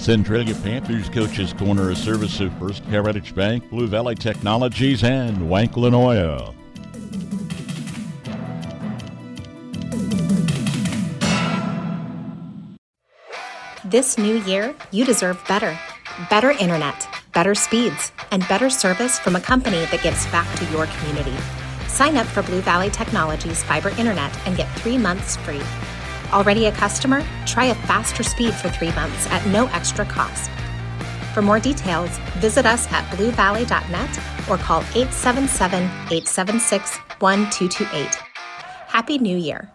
Centralia Panthers Coaches Corner, a service of First Heritage Bank, Blue Valley Technologies, and Wanklin Oil. This new year, you deserve better. Better internet, better speeds, and better service from a company that gives back to your community. Sign up for Blue Valley Technologies Fiber Internet and get 3 months free. Already a customer? Try a faster speed for 3 months at no extra cost. For more details, visit us at bluevalley.net or call 877-876-1228. Happy New Year.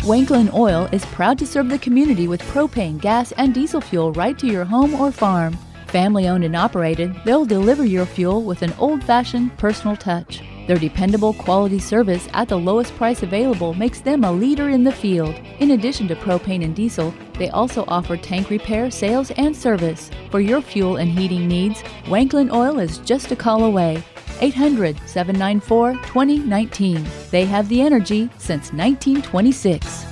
Wanklin Oil is proud to serve the community with propane, gas, and diesel fuel right to your home or farm. Family owned and operated, they'll deliver your fuel with an old-fashioned personal touch. Their dependable quality service at the lowest price available makes them a leader in the field. In addition to propane and diesel, they also offer tank repair, sales, and service. For your fuel and heating needs, Wanklin Oil is just a call away. 800-794-2019. They have the energy since 1926.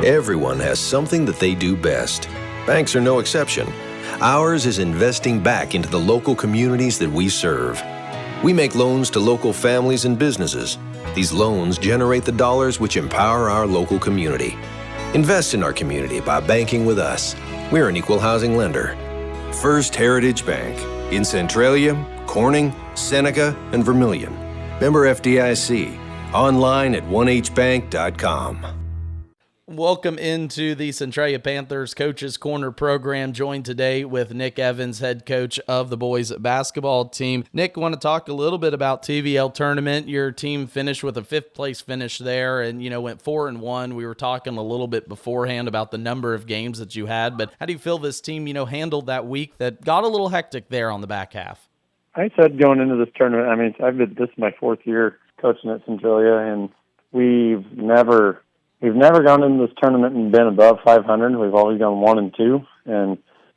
Everyone has something that they do best. Banks are no exception. Ours is investing back into the local communities that we serve. We make loans to local families and businesses. These loans generate the dollars which empower our local community. Invest in our community by banking with us. We're an equal housing lender. First Heritage Bank in Centralia, Corning, Seneca, and Vermilion. Member FDIC. Online at 1hbank.com. Welcome into the Centralia Panthers Coaches Corner program, joined today with Nick Evans, head coach of the boys basketball team. Nick, want to talk a little bit about TVL tournament. Your team finished with a 5th place finish there and, went 4-1. We were talking a little bit beforehand about the number of games that you had, but how do you feel this team, handled that week that got a little hectic there on the back half? I said going into this tournament, this is my 4th year coaching at Centralia, and we've never gone into this tournament and been above 500. We've always gone 1-2, and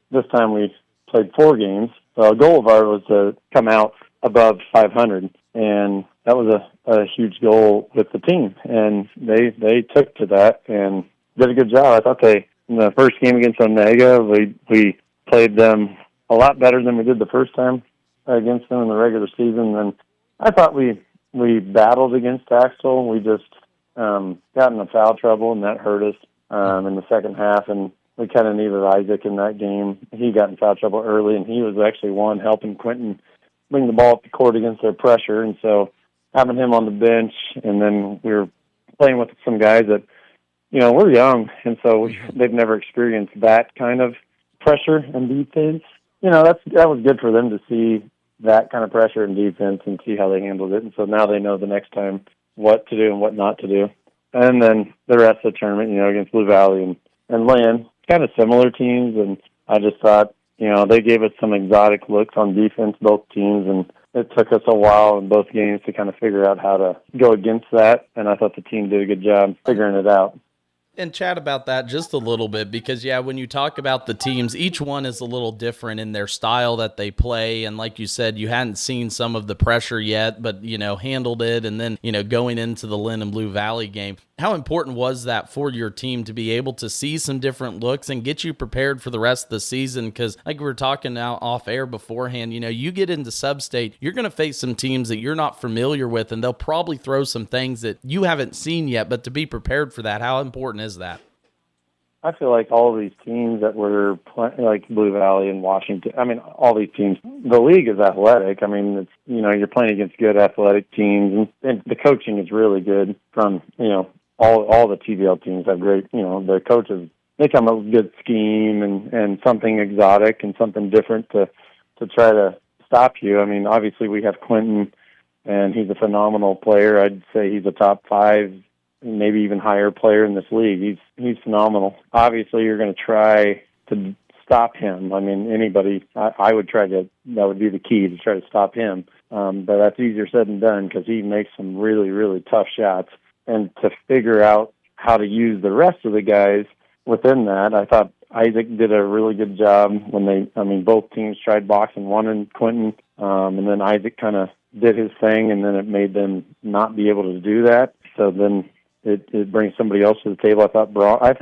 this time we played 4 games. So a goal of ours was to come out above 500, and that was a huge goal with the team. And they took to that and did a good job. I thought in the first game against Onega, we played them a lot better than we did the first time against them in the regular season. And I thought we battled against Axel. We just got into foul trouble, and that hurt us in the second half, and we kind of needed Isaac in that game. He got in foul trouble early, and he was actually one helping Quentin bring the ball up the court against their pressure, and so having him on the bench, and then we were playing with some guys that, we're young, and so they've never experienced that kind of pressure and defense. That was good for them to see that kind of pressure and defense and see how they handled it, and so now they know the next time what to do and what not to do. And then the rest of the tournament, against Blue Valley and Lynn, kind of similar teams, and I just thought, they gave us some exotic looks on defense, both teams, and it took us a while in both games to kind of figure out how to go against that, and I thought the team did a good job figuring it out. And chat about that just a little bit because, when you talk about the teams, each one is a little different in their style that they play. And like you said, you hadn't seen some of the pressure yet, but, handled it. And then, going into the Lynn and Blue Valley game, how important was that for your team to be able to see some different looks and get you prepared for the rest of the season? Because like we were talking now off air beforehand, you get into sub-state, you're going to face some teams that you're not familiar with, and they'll probably throw some things that you haven't seen yet. But to be prepared for that, how important is that? I feel like all of these teams that were like Blue Valley and Washington, all these teams, the league is athletic. It's, you're playing against good athletic teams, and the coaching is really good from, all the TVL teams have great, the coaches, they come up with a good scheme and something exotic and something different to try to stop you. Obviously we have Quentin, and he's a phenomenal player. I'd say he's a top 5, maybe even higher player in this league. He's phenomenal. Obviously, you're going to try to stop him. Anybody, I would try to, that would be the key, to try to stop him. But that's easier said than done because he makes some really, really tough shots. And to figure out how to use the rest of the guys within that, I thought Isaac did a really good job when both teams tried boxing one and Quentin, and then Isaac kind of did his thing, and then it made them not be able to do that. So then it brings somebody else to the table. I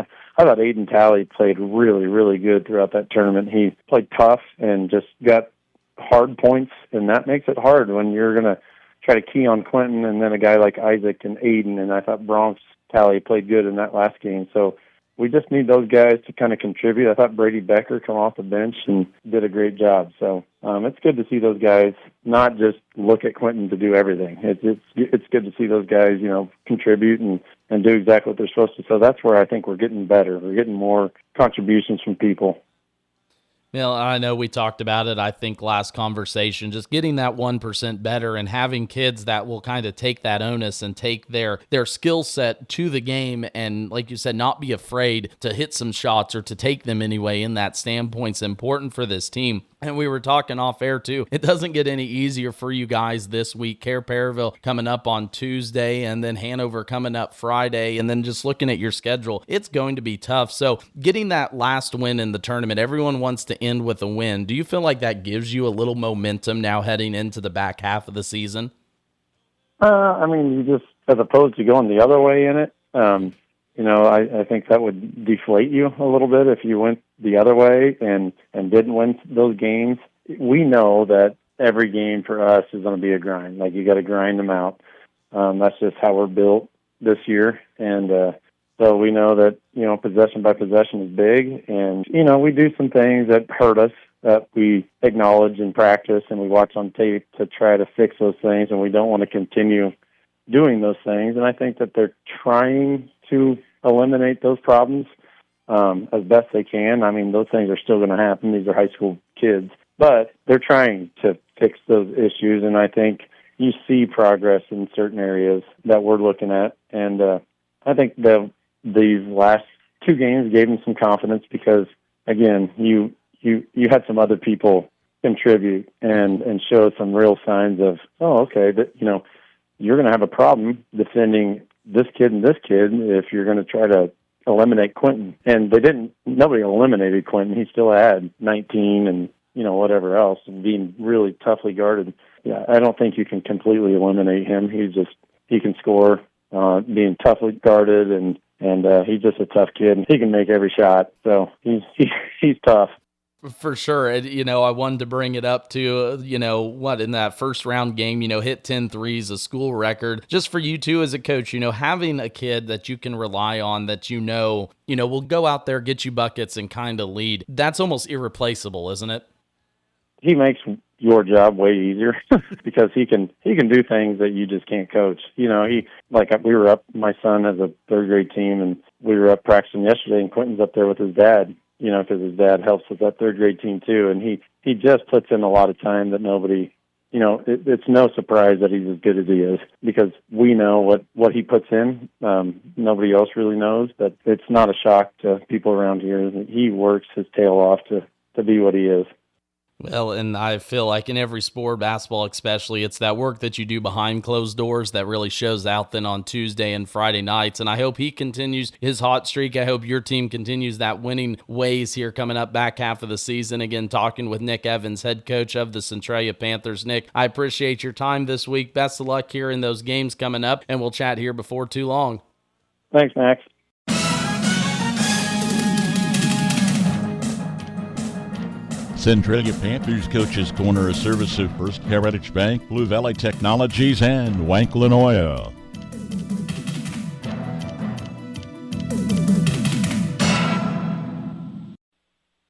thought Aiden Talley played really, really good throughout that tournament. He played tough and just got hard points, and that makes it hard when you're going to try to key on Quentin and then a guy like Isaac and Aiden. And I thought Bronx Talley played good in that last game. So we just need those guys to kind of contribute. I thought Brady Becker come off the bench and did a great job. So it's good to see those guys not just look at Quentin to do everything. It's good to see those guys, contribute and do exactly what they're supposed to. So that's where I think we're getting better. We're getting more contributions from people. Well, I know we talked about it, I think, last conversation, just getting that 1% better and having kids that will kind of take that onus and take their skill set to the game and, like you said, not be afraid to hit some shots or to take them anyway in that standpoint's important for this team. And we were talking off air, too. It doesn't get any easier for you guys this week. Perryville coming up on Tuesday, and then Hanover coming up Friday, and then just looking at your schedule, it's going to be tough. So getting that last win in the tournament, everyone wants to end with a win. Do you feel like that gives you a little momentum now heading into the back half of the season? You just, as opposed to going the other way in it, I think that would deflate you a little bit if you went the other way and didn't win those games. We know that every game for us is going to be a grind. Like, you got to grind them out. That's just how we're built this year. And so we know that, possession by possession is big. And, we do some things that hurt us that we acknowledge in practice and we watch on tape to try to fix those things. And we don't want to continue doing those things. And I think that they're trying to eliminate those problems as best they can. Those things are still going to happen. These are high school kids, but they're trying to fix those issues. And I think you see progress in certain areas that we're looking at. And I think these last two games gave them some confidence because, again, you had some other people contribute and show some real signs of, you're going to have a problem defending this kid and this kid if you're going to try to eliminate Quentin. And nobody eliminated Quentin. He still had 19 and, whatever else, and being really toughly guarded. Yeah, I don't think you can completely eliminate him. He can score, being toughly guarded, and he's just a tough kid. He can make every shot, so he's tough. For sure. I wanted to bring it up to, in that first round game, hit 10 threes, a school record. Just for you two as a coach, having a kid that you can rely on that will go out there, get you buckets and kind of lead. That's almost irreplaceable, isn't it? He makes your job way easier because he can do things that you just can't coach. We were up, my son has a third grade team, and we were up practicing yesterday, and Quentin's up there with his dad. Because his dad helps with that third grade team too. And he just puts in a lot of time that nobody, it's no surprise that he's as good as he is because we know what he puts in. Nobody else really knows, but it's not a shock to people around here. He works his tail off to be what he is. Well, and I feel like in every sport, basketball especially, it's that work that you do behind closed doors that really shows out then on Tuesday and Friday nights. And I hope he continues his hot streak. I hope your team continues that winning ways here coming up back half of the season. Again, talking with Nick Evans, head coach of the Centralia Panthers. Nick, I appreciate your time this week. Best of luck here in those games coming up, and we'll chat here before too long. Thanks, Max. Centralia Panthers Coaches Corner, a service of First Heritage Bank, Blue Valley Technologies, and Wanklin Oil.